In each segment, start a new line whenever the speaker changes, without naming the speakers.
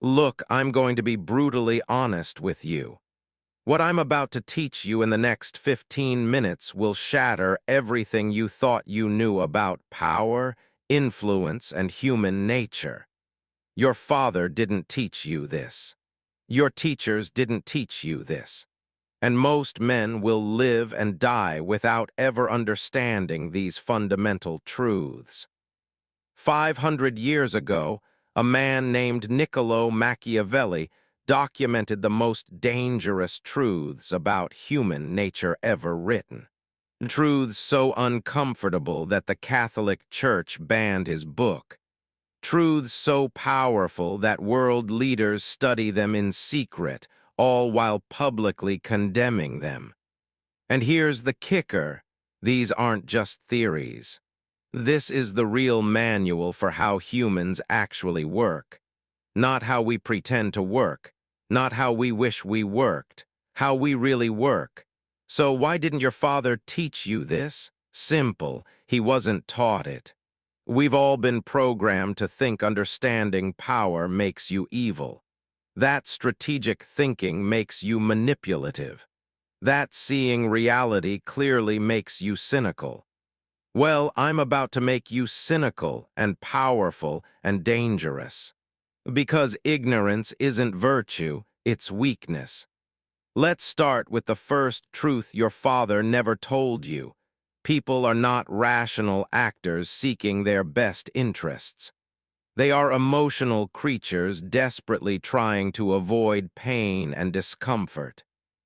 Look, I'm going to be brutally honest with you. What I'm about to teach you in the next 15 minutes will shatter everything you thought you knew about power, influence, and human nature. Your father didn't teach you this. Your teachers didn't teach you this. And most men will live and die without ever understanding these fundamental truths. 500 years ago, a man named Niccolò Machiavelli documented the most dangerous truths about human nature ever written. Truths so uncomfortable that the Catholic Church banned his book. Truths so powerful that world leaders study them in secret, all while publicly condemning them. And here's the kicker: these aren't just theories. This is the real manual for how humans actually work. Not how we pretend to work, not how we wish we worked, how we really work. So why didn't your father teach you this? Simple, he wasn't taught it. We've all been programmed to think understanding power makes you evil. That strategic thinking makes you manipulative. That seeing reality clearly makes you cynical. Well, I'm about to make you cynical and powerful and dangerous. Because ignorance isn't virtue, it's weakness. Let's start with the first truth your father never told you. People are not rational actors seeking their best interests. They are emotional creatures desperately trying to avoid pain and discomfort.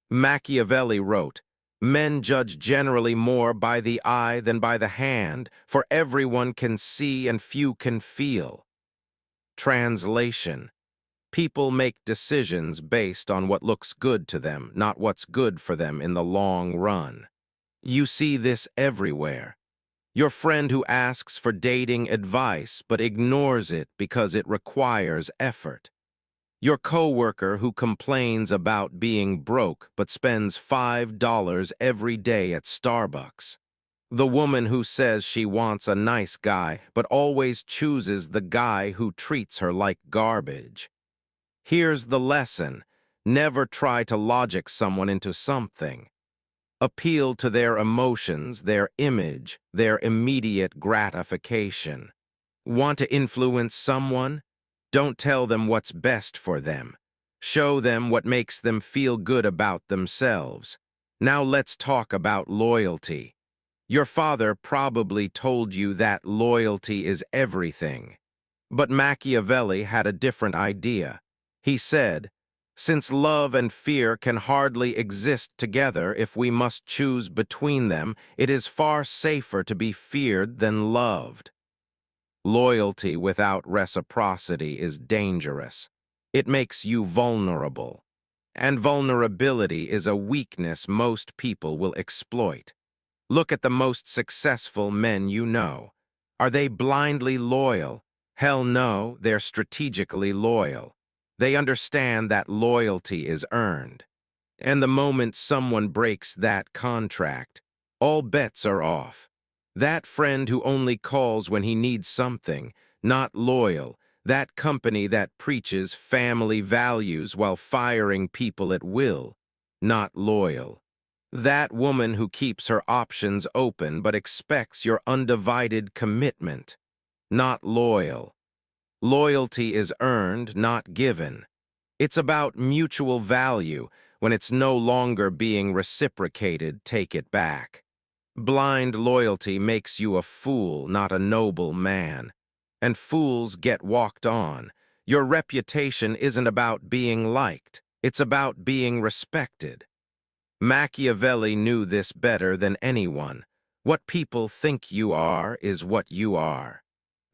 Machiavelli wrote, "Men judge generally more by the eye than by the hand, for everyone can see and few can feel." Translation: people make decisions based on what looks good to them, not what's good for them in the long run. You see this everywhere. Your friend who asks for dating advice but ignores it because it requires effort. Your coworker who complains about being broke but spends $5 every day at Starbucks. The woman who says she wants a nice guy but always chooses the guy who treats her like garbage. Here's the lesson: never try to logic someone into something. Appeal to their emotions, their image, their immediate gratification. Want to influence someone? Don't tell them what's best for them. Show them what makes them feel good about themselves. Now let's talk about loyalty. Your father probably told you that loyalty is everything. But Machiavelli had a different idea. He said, "Since love and fear can hardly exist together if we must choose between them, it is far safer to be feared than loved." Loyalty without reciprocity is dangerous. It makes you vulnerable. And vulnerability is a weakness most people will exploit. Look at the most successful men you know. Are they blindly loyal? Hell no, they're strategically loyal. They understand that loyalty is earned. And the moment someone breaks that contract, all bets are off. That friend who only calls when he needs something, not loyal. That company that preaches family values while firing people at will, not loyal. That woman who keeps her options open but expects your undivided commitment, not loyal. Loyalty is earned, not given. It's about mutual value. When it's no longer being reciprocated, take it back. Blind loyalty makes you a fool, not a noble man. And fools get walked on. Your reputation isn't about being liked. It's about being respected. Machiavelli knew this better than anyone. What people think you are is what you are.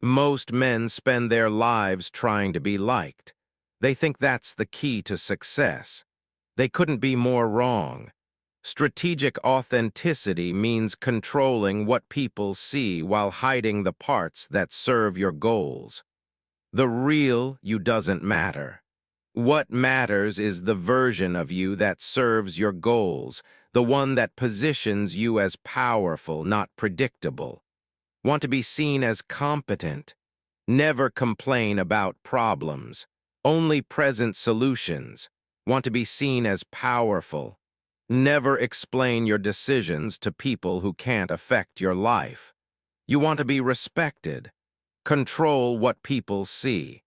Most men spend their lives trying to be liked. They think that's the key to success. They couldn't be more wrong. Strategic authenticity means controlling what people see while hiding the parts that serve your goals. The real you doesn't matter. What matters is the version of you that serves your goals, the one that positions you as powerful, not predictable. Want to be seen as competent? Never complain about problems. Only present solutions. Want to be seen as powerful. Never explain your decisions to people who can't affect your life. You want to be respected. Control what people see.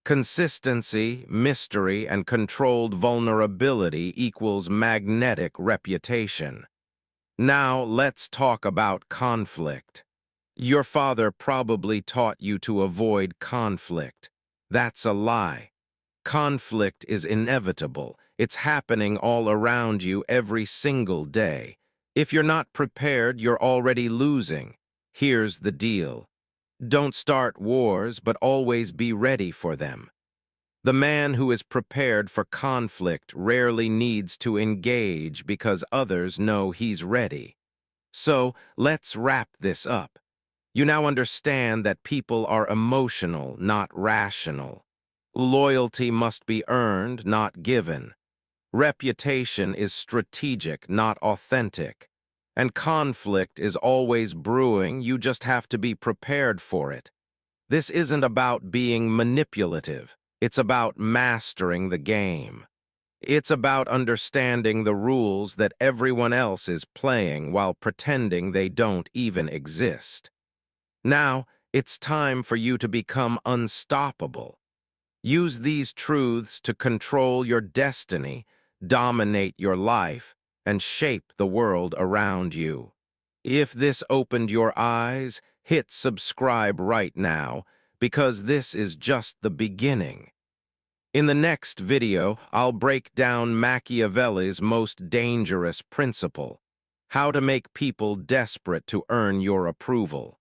Consistency, mystery, and controlled vulnerability equals magnetic reputation. Now let's talk about conflict. Your father probably taught you to avoid conflict. That's a lie. Conflict is inevitable. It's happening all around you every single day. If you're not prepared, you're already losing. Here's the deal. Don't start wars, but always be ready for them. The man who is prepared for conflict rarely needs to engage because others know he's ready. So, let's wrap this up. You now understand that people are emotional, not rational. Loyalty must be earned, not given. Reputation is strategic, not authentic. And conflict is always brewing, you just have to be prepared for it. This isn't about being manipulative. It's about mastering the game. It's about understanding the rules that everyone else is playing while pretending they don't even exist. Now, it's time for you to become unstoppable. Use these truths to control your destiny, dominate your life, and shape the world around you. If this opened your eyes, hit subscribe right now, because this is just the beginning. In the next video, I'll break down Machiavelli's most dangerous principle, how to make people desperate to earn your approval.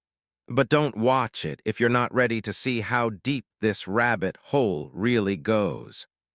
But don't watch it if you're not ready to see how deep this rabbit hole really goes.